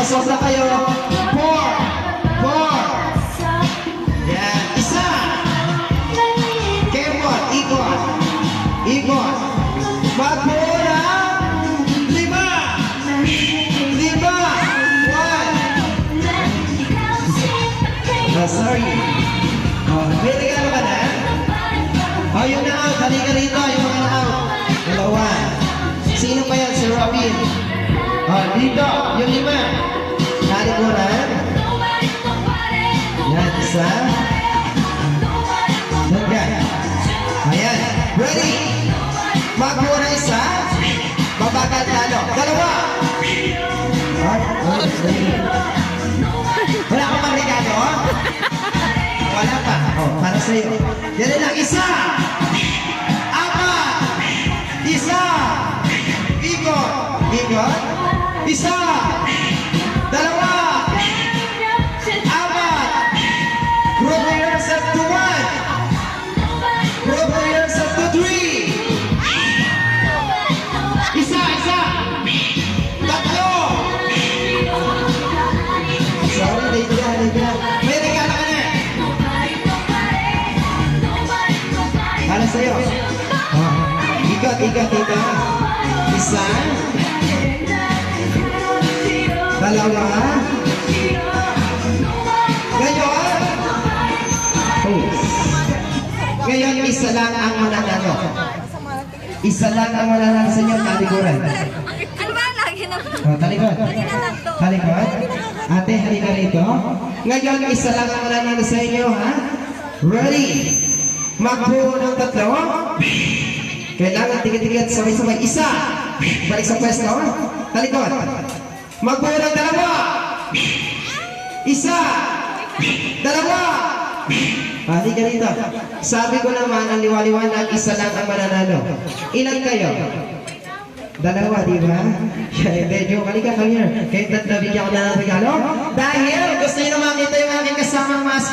pasok na kayo. 4. Yan. Isa. Kempot. Ikot. Ikot. Magbuo na. 5. 1. Sorry. May regalo ka na? Yung na-out. Halika rito. Yung mga na-out. 2. Sino pa yan? Si Robin. Dito. Yung 5. Nalikuran. Yan. Isa. Yan. Ayan. Ready? Magbuo na isa. Babagal talo. 2. Wala ka pang regalo? Wala pa. Para sa'yo. Yan lang. 1. 4. 1. Ikot. Ikot. 1. 2. 4. Group yourself to 1. Group yourself to 3. Isa. 3. Sorry, Lydia. May regalo ka na. Para sa'yo. Ikot. 1. 2. Ngayon, isa lang ang mananalo. Isa lang ang mananalo sa inyo, talikuran. Ano ba? Lagi na. Talikod. Talikod. Ate, halika rito. Ngayon, isa lang ang mananalo sa inyo, ha? Ready? Magbuo ng 3. Kailangan tigit-tigit, sabay-sabay. 1. Balik sa pwesto. Talikod. Magbuo ng 2. 1. 2. Halika dito. Sabi ko naman, ang liwaliwanag, isa lang ang mananalo. Ilan kayo? 2, di ba? Hindi, joke. Halika, come here. Kahit 3, bigyan ko na ng regalo. Dahil gusto nyo na makita yung aking kasamang mas